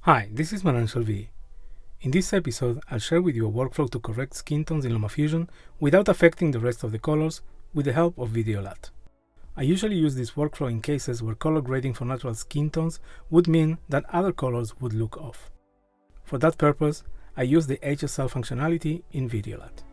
Hi, this is Manantial V. In this episode, I'll share with you a workflow to correct skin tones in LumaFusion without affecting the rest of the colors with the help of Videolat. I usually use this workflow in cases where color grading for natural skin tones would mean that other colors would look off. For that purpose, I use the HSL functionality in Videolat.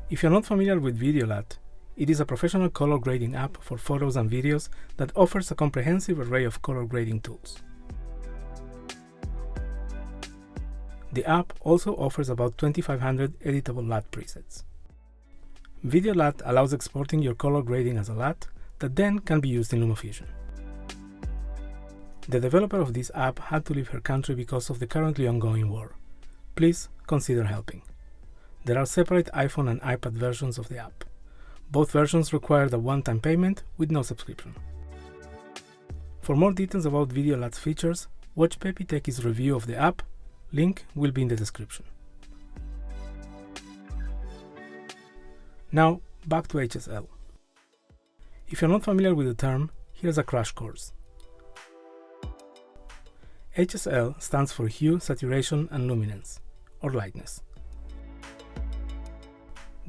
If you're not familiar with Videolat, it is a professional color grading app for photos and videos that offers a comprehensive array of color grading tools. The app also offers about 2,500 editable LUT presets. Videolat allows exporting your color grading as a LUT that then can be used in LumaFusion. The developer of this app had to leave her country because of the currently ongoing war. Please consider helping. There are separate iPhone and iPad versions of the app. Both versions require a one-time payment with no subscription. For more details about Videolat's features, watch Pepi Techie's review of the app. Link will be in the description. Now, back to HSL. If you're not familiar with the term, here's a crash course. HSL stands for Hue, Saturation and Luminance, or lightness.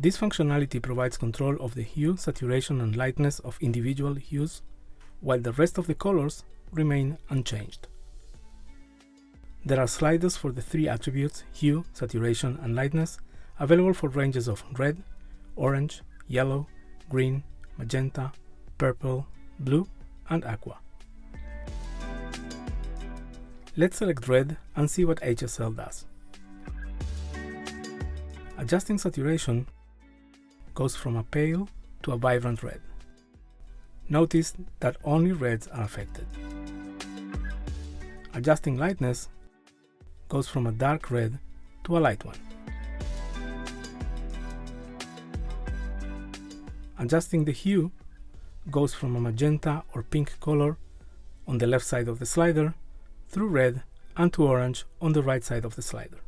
This functionality provides control of the hue, saturation and lightness of individual hues, while the rest of the colors remain unchanged. There are sliders for the three attributes hue, saturation and lightness available for ranges of red, orange, yellow, green, magenta, purple, blue and aqua. Let's select red and see what HSL does. Adjusting saturation goes from a pale to a vibrant red. Notice that only reds are affected. Adjusting lightness goes from a dark red to a light one. Adjusting the hue goes from a magenta or pink color on the left side of the slider through red and to orange on the right side of the slider.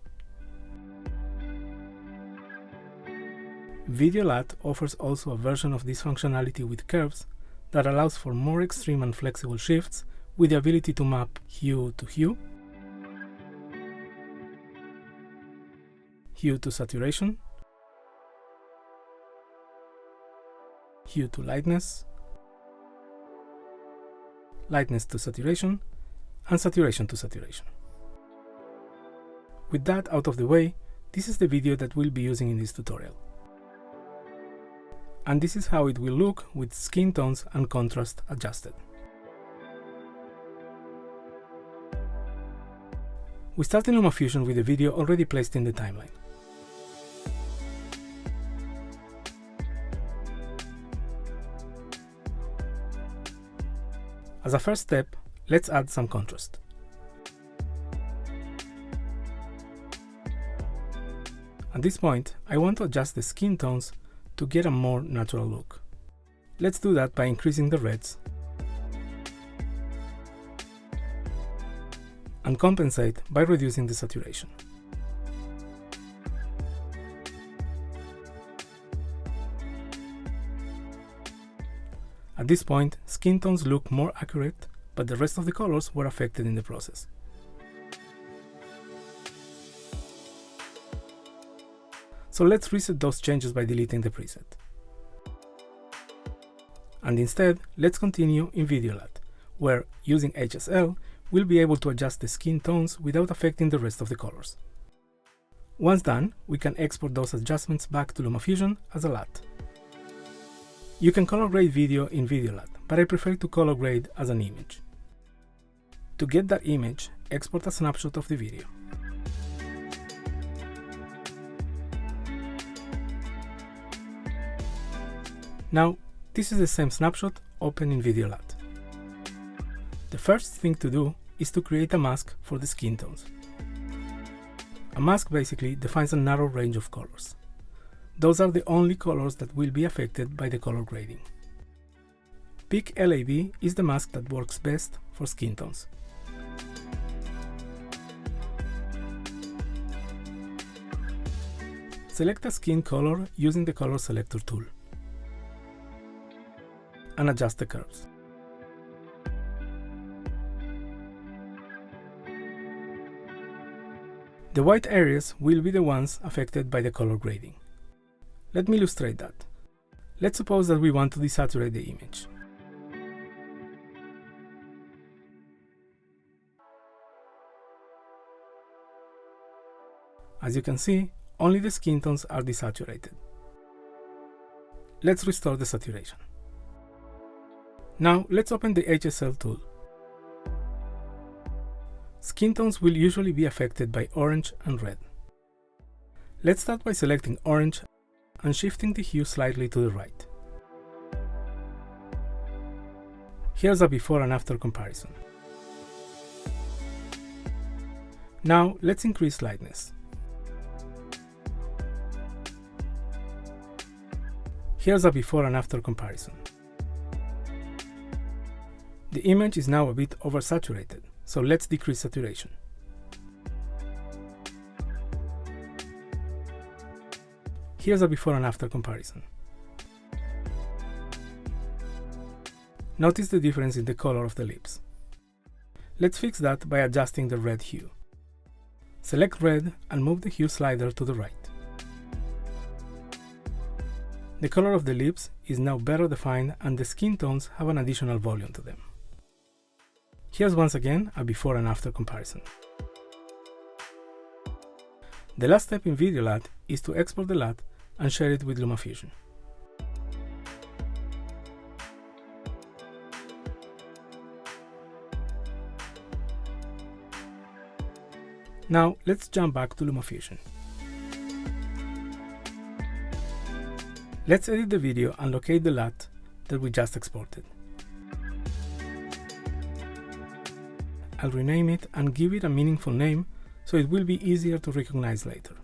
Videolat offers also a version of this functionality with curves that allows for more extreme and flexible shifts with the ability to map hue to hue, hue to saturation, hue to lightness, lightness to saturation, and saturation to saturation. With that out of the way, this is the video that we'll be using in this tutorial. And this is how it will look with skin tones and contrast adjusted. We start in LumaFusion with the video already placed in the timeline. As a first step, let's add some contrast. At this point, I want to adjust the skin tones to get a more natural look. Let's do that by increasing the reds and compensate by reducing the saturation. At this point, skin tones look more accurate, but the rest of the colors were affected in the process. So let's reset those changes by deleting the preset. And instead, let's continue in Videolat, where, using HSL, we'll be able to adjust the skin tones without affecting the rest of the colors. Once done, we can export those adjustments back to LumaFusion as a LUT. You can color grade video in Videolat, but I prefer to color grade as an image. To get that image, export a snapshot of the video. Now, this is the same snapshot open in Videolat. The first thing to do is to create a mask for the skin tones. A mask basically defines a narrow range of colors. Those are the only colors that will be affected by the color grading. Pick LAB is the mask that works best for skin tones. Select a skin color using the color selector tool and adjust the curves. The white areas will be the ones affected by the color grading. Let me illustrate that. Let's suppose that we want to desaturate the image. As you can see, only the skin tones are desaturated. Let's restore the saturation. Now let's open the HSL tool. Skin tones will usually be affected by orange and red. Let's start by selecting orange and shifting the hue slightly to the right. Here's a before and after comparison. Now let's increase lightness. Here's a before and after comparison. The image is now a bit oversaturated, so let's decrease saturation. Here's a before and after comparison. Notice the difference in the color of the lips. Let's fix that by adjusting the red hue. Select red and move the hue slider to the right. The color of the lips is now better defined and the skin tones have an additional volume to them. Here's once again a before and after comparison. The last step in Videolat is to export the LUT and share it with LumaFusion. Now let's jump back to LumaFusion. Let's edit the video and locate the LUT that we just exported. I'll rename it and give it a meaningful name so it will be easier to recognize later.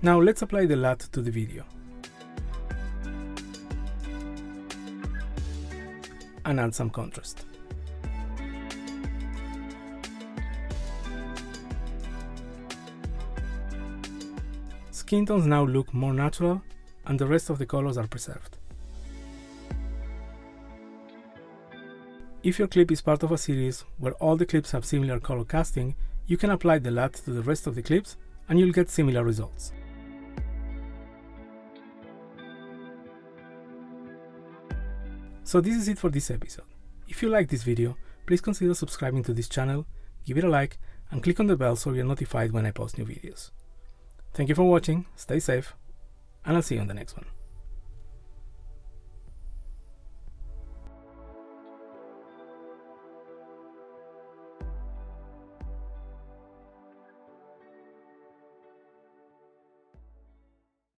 Now let's apply the LUT to the video. And add some contrast. Skin tones now look more natural and the rest of the colors are preserved. If your clip is part of a series where all the clips have similar color casting, you can apply the LUT to the rest of the clips and you'll get similar results. So this is it for this episode. If you like this video, please consider subscribing to this channel, give it a like, and click on the bell so you're notified when I post new videos. Thank you for watching, stay safe, and I'll see you on the next one.